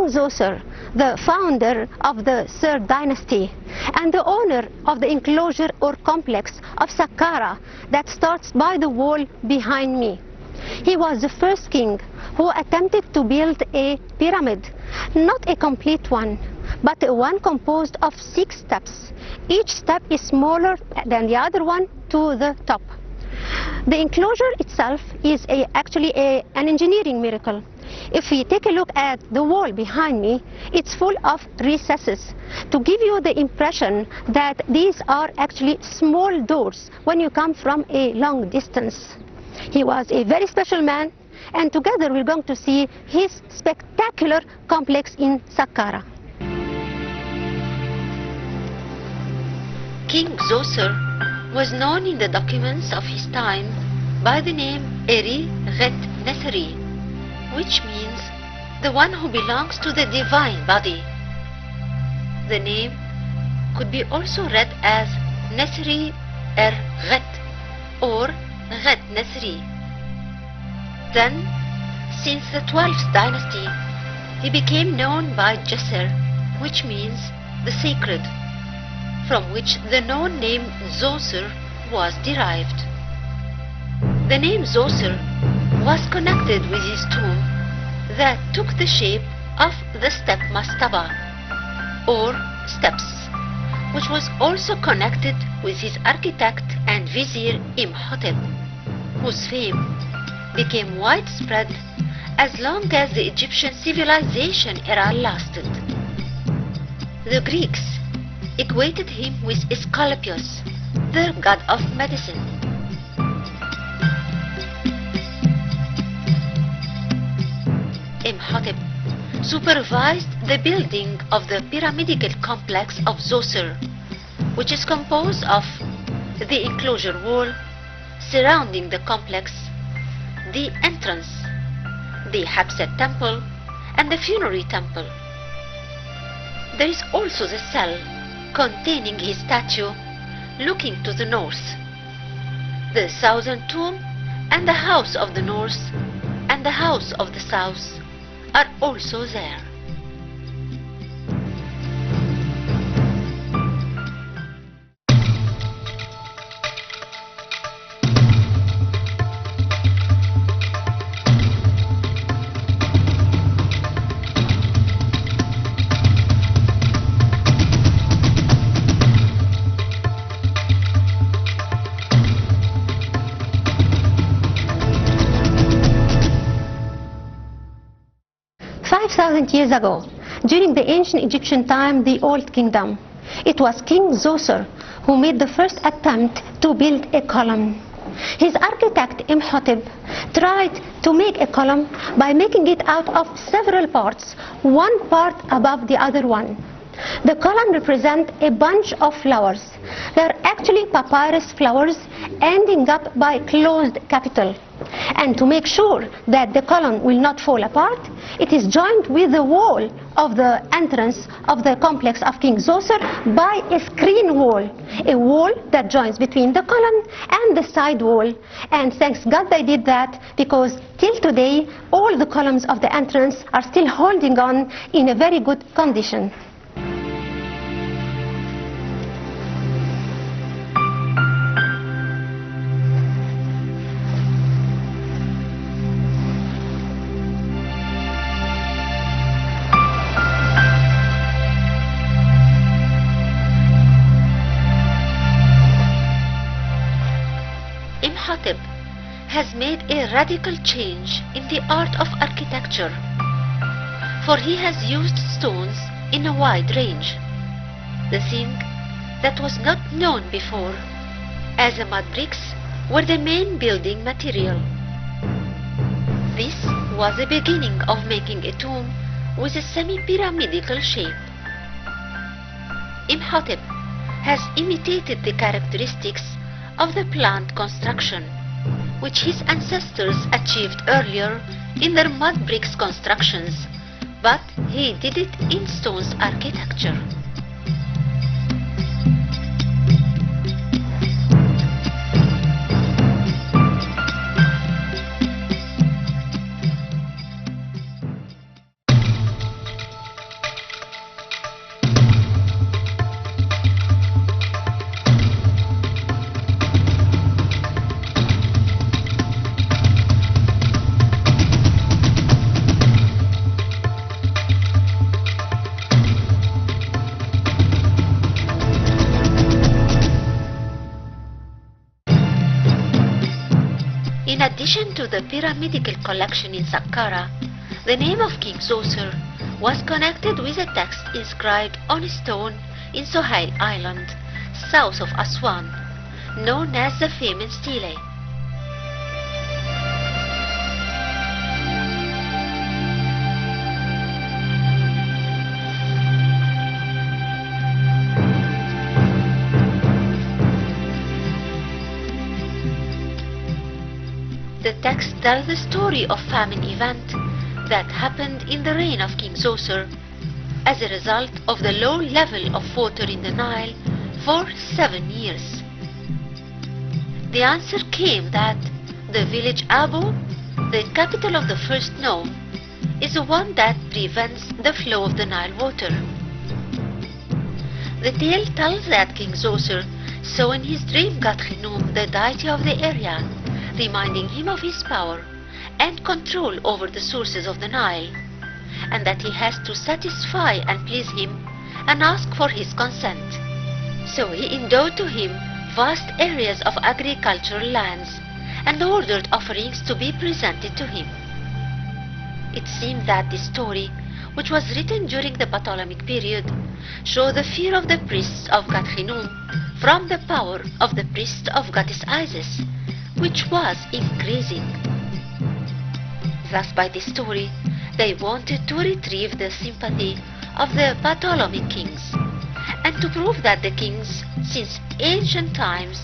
King Zoser, the founder of the Third Dynasty and the owner of the enclosure or complex of Saqqara that starts by the wall behind me. He was the first king who attempted to build a pyramid, not a complete one, but one composed of 6 steps. Each step is smaller than the other one to the top. The enclosure itself is actually an engineering miracle. If we take a look at the wall behind me, it's full of recesses to give you the impression that these are actually small doors when you come from a long distance. He was a very special man, and together we're going to see his spectacular complex in Saqqara. King Zoser was known in the documents of his time by the name Eri Ghet Nesri, which means the one who belongs to the divine body. The name could be also read as Nesri Er Ghet or Ghet Nesri. Then, since the 12th dynasty, he became known by Djeser, which means the sacred, from which the known name Zoser was derived. The name Zoser was connected with his tomb that took the shape of the step mastaba, or steps, which was also connected with his architect and vizier Imhotep, whose fame became widespread as long as the Egyptian civilization era lasted. The Greeks equated him with Asclepius, the god of medicine. Imhotep supervised the building of the pyramidical complex of Zoser, which is composed of the enclosure wall surrounding the complex, the entrance, the Hapset temple, and the funerary temple. There is also the cell containing his statue looking to the north. The Southern Tomb and the House of the North and the House of the South are also there. Years ago, during the ancient Egyptian time, the Old Kingdom, it was King Zoser who made the first attempt to build a column. His architect Imhotep tried to make a column by making it out of several parts, one part above the other one. The column represents a bunch of flowers. They are actually papyrus flowers ending up by closed capital. And to make sure that the column will not fall apart, it is joined with the wall of the entrance of the complex of King Zoser by a screen wall, a wall that joins between the column and the side wall. And thanks God they did that, because till today all the columns of the entrance are still holding on in a very good condition. Imhotep has made a radical change in the art of architecture, for he has used stones in a wide range, the thing that was not known before, as the mud bricks were the main building material. This was the beginning of making a tomb with a semi-pyramidical shape. Imhotep has imitated the characteristics of the plant construction, which his ancestors achieved earlier in their mud bricks constructions, but he did it in stone's architecture. In addition to the pyramidical collection in Saqqara, the name of King Zoser was connected with a text inscribed on a stone in Sohail Island, south of Aswan, known as the famous stele. The text tells the story of famine event that happened in the reign of King Zoser as a result of the low level of water in the Nile for 7 years. The answer came that the village Abu, the capital of the first nome, is the one that prevents the flow of the Nile water. The tale tells that King Zoser saw in his dream God Khnum, the deity of the area, reminding him of his power and control over the sources of the Nile, and that he has to satisfy and please him and ask for his consent. So he endowed to him vast areas of agricultural lands and ordered offerings to be presented to him. It seemed that this story, which was written during the Ptolemaic period, showed the fear of the priests of God Khnum from the power of the priests of goddess Isis, which was increasing. Thus, by this story, they wanted to retrieve the sympathy of the Ptolemaic kings, and to prove that the kings, since ancient times,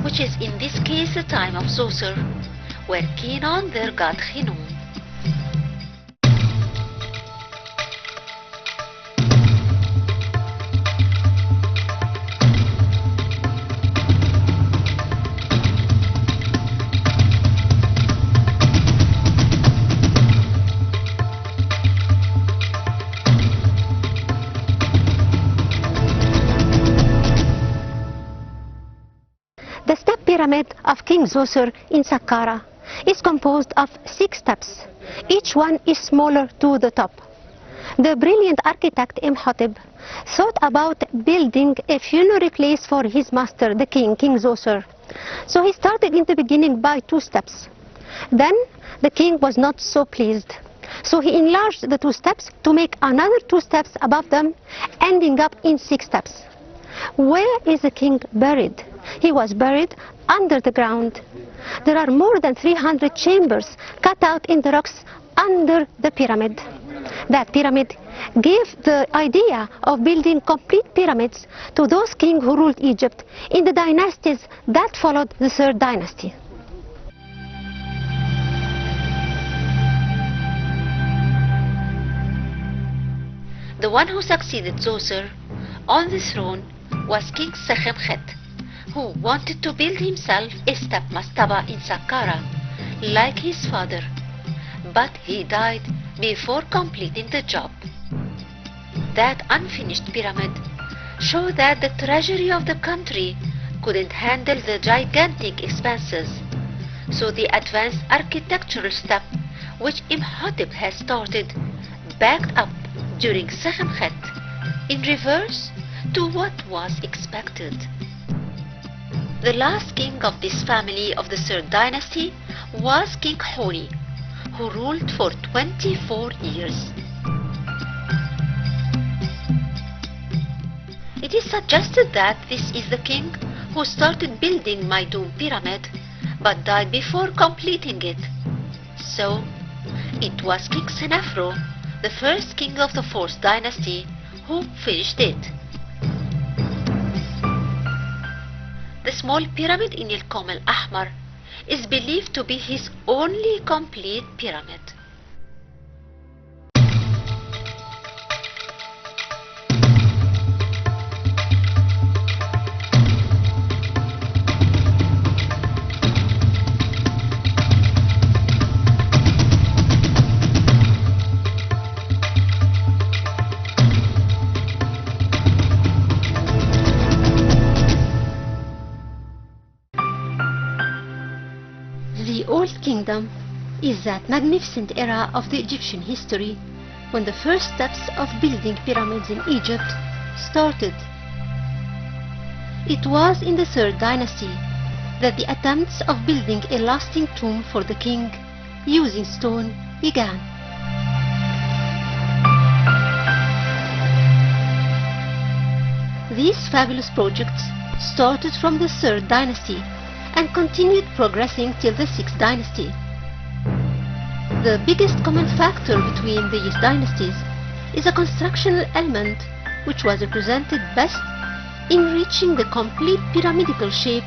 which is in this case the time of Zoser, were keen on their god Khnum. The step pyramid of King Zoser in Saqqara is composed of 6 steps. Each one is smaller to the top. The brilliant architect Imhotep thought about building a funerary place for his master, the king, King Zoser. So he started in the beginning by 2 steps. Then the king was not so pleased. So he enlarged the 2 steps to make another 2 steps above them, ending up in 6 steps. Where is the king buried? He was buried under the ground. There are more than 300 chambers cut out in the rocks under the pyramid. That pyramid gave the idea of building complete pyramids to those kings who ruled Egypt in the dynasties that followed the 3rd dynasty. The one who succeeded Zoser on the throne was King Sekhemkhet, who wanted to build himself a step mastaba in Saqqara, like his father, but he died before completing the job. That unfinished pyramid showed that the treasury of the country couldn't handle the gigantic expenses, so the advanced architectural step which Imhotep had started backed up during Sekhemkhet in reverse to what was expected. The last king of this family of the 3rd dynasty was King Huni, who ruled for 24 years. It is suggested that this is the king who started building Maidum pyramid but died before completing it. So, it was King Senefru, the first king of the 4th dynasty, who finished it. The small pyramid in El-Kom Al-Ahmar is believed to be his only complete pyramid. The Old Kingdom is that magnificent era of the Egyptian history when the first steps of building pyramids in Egypt started. It was in the 3rd dynasty that the attempts of building a lasting tomb for the king using stone began. These fabulous projects started from the 3rd dynasty and continued progressing till the 6th dynasty. The biggest common factor between these dynasties is a constructional element which was represented best in reaching the complete pyramidal shape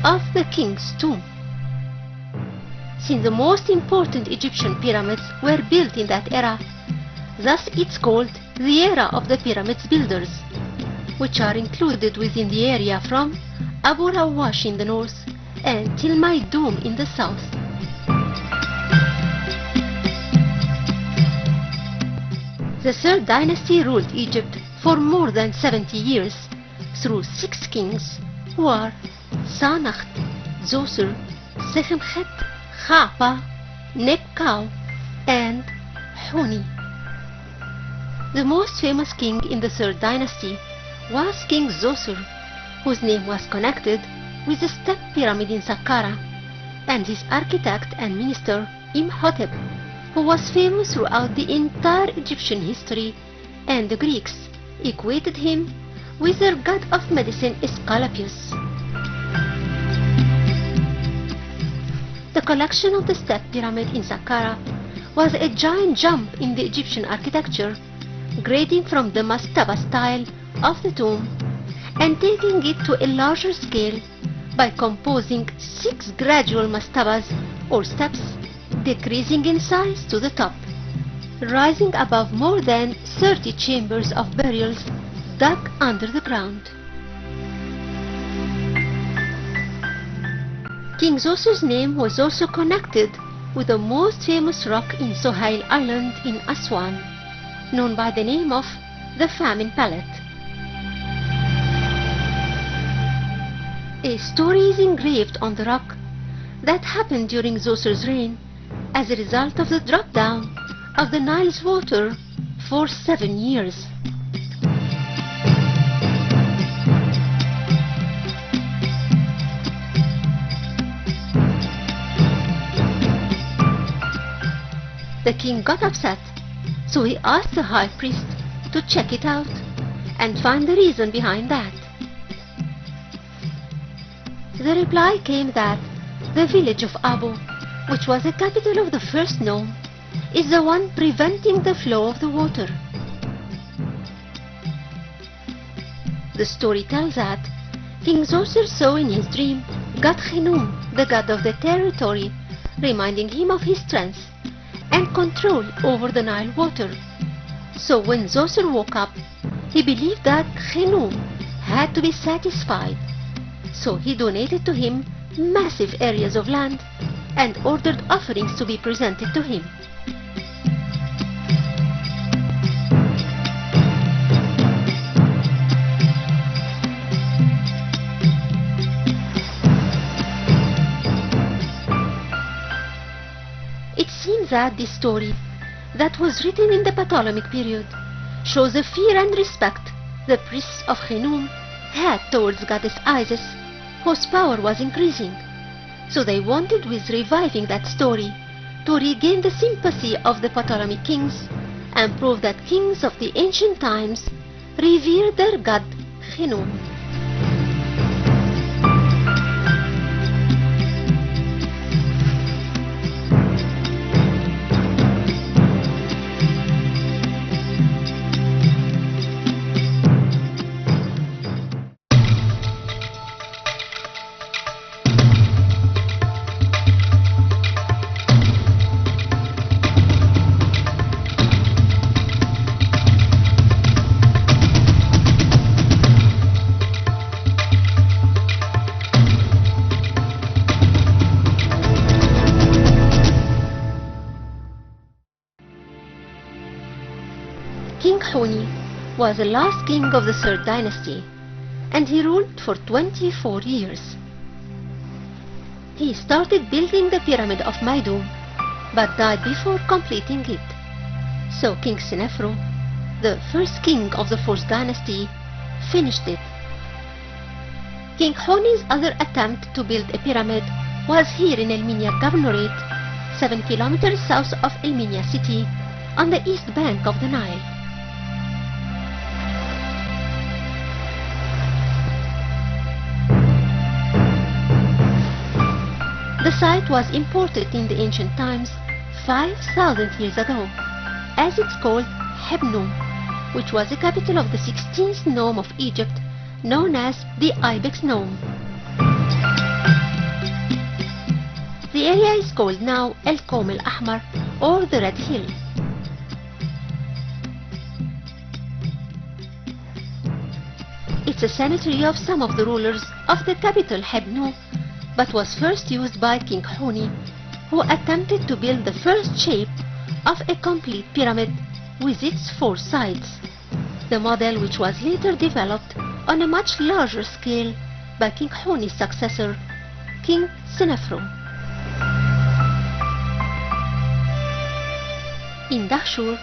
of the king's tomb. Since the most important Egyptian pyramids were built in that era, thus it's called the era of the pyramids builders, which are included within the area from Abu Rawash in the north and Tilmaidum in the south. The 3rd dynasty ruled Egypt for more than 70 years through 6 kings who are Sanacht, Zoser, Sekhemkhet, Khapa, Nebkau, and Huni. The most famous king in the 3rd dynasty was King Zoser, whose name was connected with the step pyramid in Saqqara, and his architect and minister Imhotep, who was famous throughout the entire Egyptian history, and the Greeks equated him with their god of medicine Asclepius. The collection of the step pyramid in Saqqara was a giant jump in the Egyptian architecture, grading from the mastaba style of the tomb and taking it to a larger scale by composing 6 gradual mastabas or steps, decreasing in size to the top, rising above more than 30 chambers of burials dug under the ground. King Zoser's name was also connected with the most famous rock in Sohail Island in Aswan, known by the name of the Famine Palette. A story is engraved on the rock that happened during Zoser's reign as a result of the drop down of the Nile's water for 7 years. The king got upset, so he asked the high priest to check it out and find the reason behind that. The reply came that the village of Abu, which was the capital of the first nome, is the one preventing the flow of the water. The story tells that King Zoser saw in his dream God Khnum, the god of the territory, reminding him of his strength and control over the Nile water. So when Zoser woke up, he believed that Khnum had to be satisfied. So he donated to him massive areas of land and ordered offerings to be presented to him. It seems that this story, that was written in the Ptolemaic period, shows the fear and respect the priests of Khnum had towards goddess Isis, whose power was increasing. So they wanted, with reviving that story, to regain the sympathy of the Ptolemaic kings and prove that kings of the ancient times revered their god Khnum. King Huni was the last king of the 3rd dynasty, and he ruled for 24 years. He started building the pyramid of Maidum, but died before completing it. So King Senefru, the first king of the 4th dynasty, finished it. King Honi's other attempt to build a pyramid was here in Elminia Governorate, 7 kilometers south of Elminia city, on the east bank of the Nile. The site was imported in the ancient times 5,000 years ago, as it's called Hebnu, which was the capital of the 16th nome of Egypt, known as the Ibex nome. The area is called now El Qom El Ahmar, or the Red Hill. It's a cemetery of some of the rulers of the capital Hebnu, but was first used by King Honi, who attempted to build the first shape of a complete pyramid with its 4 sides, the model which was later developed on a much larger scale by King Honi's successor, King Senefru. In Dahshur,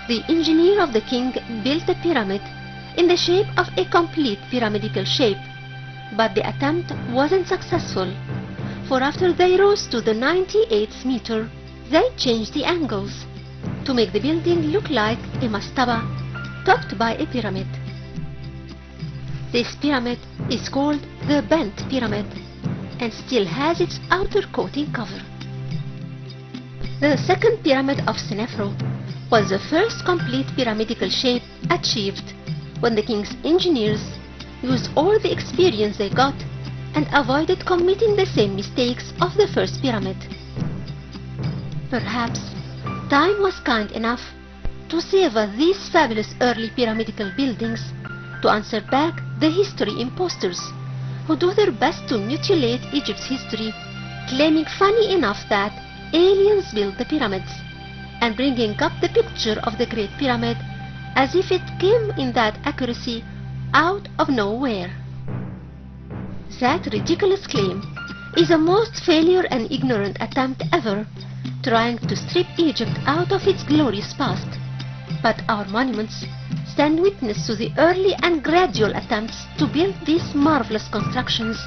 the engineer of the king built a pyramid in the shape of a complete pyramidical shape, but the attempt wasn't successful, for after they rose to the 98th meter, they changed the angles to make the building look like a mastaba topped by a pyramid. This pyramid is called the Bent Pyramid and still has its outer coating cover. The second pyramid of Senefru was the first complete pyramidical shape achieved when the king's engineers used all the experience they got and avoided committing the same mistakes of the first pyramid. Perhaps time was kind enough to savor these fabulous early pyramidical buildings to answer back the history imposters who do their best to mutilate Egypt's history, claiming funny enough that aliens built the pyramids and bringing up the picture of the Great Pyramid as if it came in that accuracy out of nowhere. That ridiculous claim is a most failure and ignorant attempt ever, trying to strip Egypt out of its glorious past. But our monuments stand witness to the early and gradual attempts to build these marvelous constructions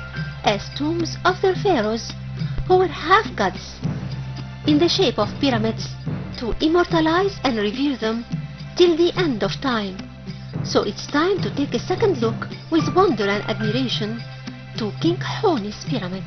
as tombs of their pharaohs, who were half-gods, in the shape of pyramids, to immortalize and revere them till the end of time. So it's time to take a second look with wonder and admiration to King Honi's pyramid.